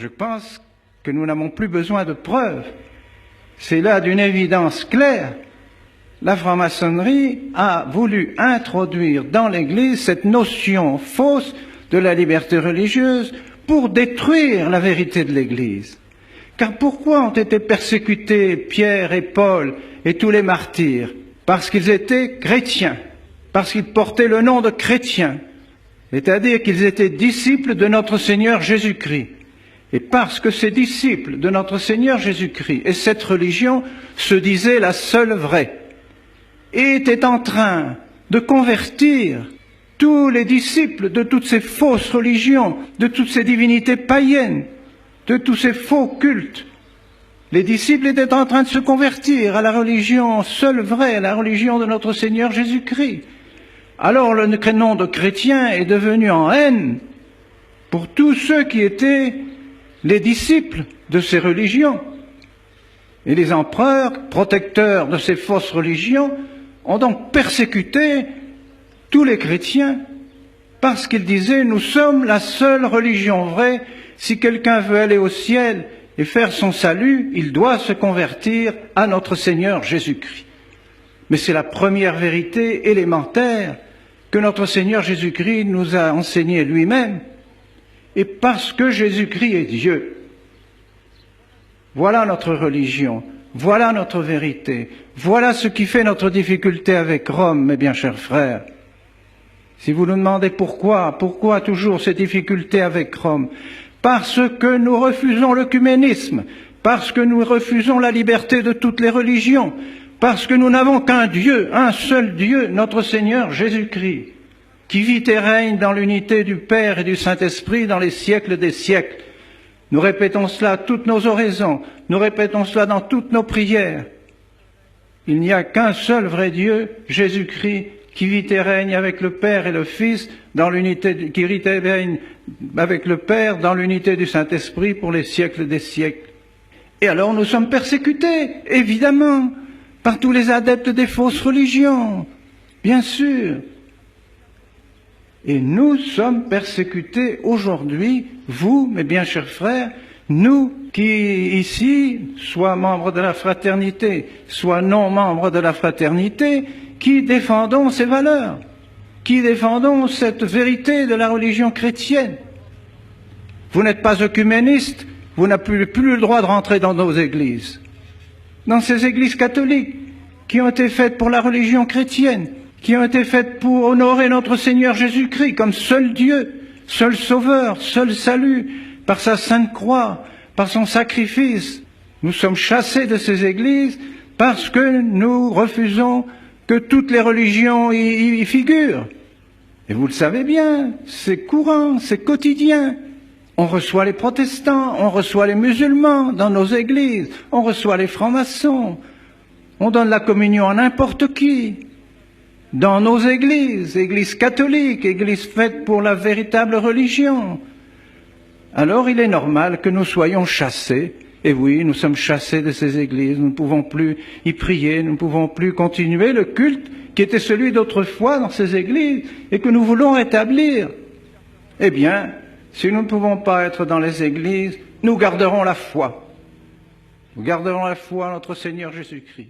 Je pense que nous n'avons plus besoin de preuves. C'est là d'une évidence claire. La franc-maçonnerie a voulu introduire dans l'Église cette notion fausse de la liberté religieuse pour détruire la vérité de l'Église. Car pourquoi ont été persécutés Pierre et Paul et tous les martyrs? Parce qu'ils étaient chrétiens, parce qu'ils portaient le nom de chrétiens, c'est-à-dire qu'ils étaient disciples de notre Seigneur Jésus-Christ. Et parce que ces disciples de notre Seigneur Jésus-Christ et cette religion se disaient la seule vraie, et étaient en train de convertir tous les disciples de toutes ces fausses religions, de toutes ces divinités païennes, de tous ces faux cultes. Les disciples étaient en train de se convertir à la religion seule vraie, à la religion de notre Seigneur Jésus-Christ. Alors le nom de chrétien est devenu en haine pour tous ceux qui étaient les disciples de ces religions. Et les empereurs, protecteurs de ces fausses religions, ont donc persécuté tous les chrétiens parce qu'ils disaient « Nous sommes la seule religion vraie. Si quelqu'un veut aller au ciel et faire son salut, il doit se convertir à notre Seigneur Jésus-Christ. » Mais c'est la première vérité élémentaire que notre Seigneur Jésus-Christ nous a enseignée lui-même. Et parce que Jésus-Christ est Dieu, voilà notre religion, voilà notre vérité, voilà ce qui fait notre difficulté avec Rome, mes bien chers frères. Si vous nous demandez pourquoi toujours ces difficultés avec Rome? Parce que nous refusons l'œcuménisme, parce que nous refusons la liberté de toutes les religions, parce que nous n'avons qu'un Dieu, un seul Dieu, notre Seigneur Jésus-Christ, qui vit et règne dans l'unité du Père et du Saint-Esprit dans les siècles des siècles. Nous répétons cela à toutes nos oraisons, nous répétons cela dans toutes nos prières. Il n'y a qu'un seul vrai Dieu, Jésus-Christ, qui vit et règne avec le Père et le Fils, qui vit et règne avec le Père dans l'unité du Saint-Esprit pour les siècles des siècles. Et alors nous sommes persécutés, évidemment, par tous les adeptes des fausses religions, bien sûr. Et nous sommes persécutés aujourd'hui, vous, mes bien chers frères, nous qui ici, soit membres de la fraternité, soit non membres de la fraternité, qui défendons ces valeurs, qui défendons cette vérité de la religion chrétienne. Vous n'êtes pas œcuméniste, vous n'avez plus le droit de rentrer dans nos églises, dans ces églises catholiques qui ont été faites pour la religion chrétienne, qui ont été faites pour honorer notre Seigneur Jésus-Christ comme seul Dieu, seul Sauveur, seul salut, par sa sainte croix, par son sacrifice. Nous sommes chassés de ces églises parce que nous refusons que toutes les religions y figurent. Et vous le savez bien, c'est courant, c'est quotidien. On reçoit les protestants, on reçoit les musulmans dans nos églises, on reçoit les francs-maçons, on donne la communion à n'importe qui. Dans nos églises, églises catholiques, églises faites pour la véritable religion. Alors il est normal que nous soyons chassés. Et oui, nous sommes chassés de ces églises, nous ne pouvons plus y prier, nous ne pouvons plus continuer le culte qui était celui d'autrefois dans ces églises et que nous voulons rétablir. Eh bien, si nous ne pouvons pas être dans les églises, nous garderons la foi. Nous garderons la foi en notre Seigneur Jésus-Christ.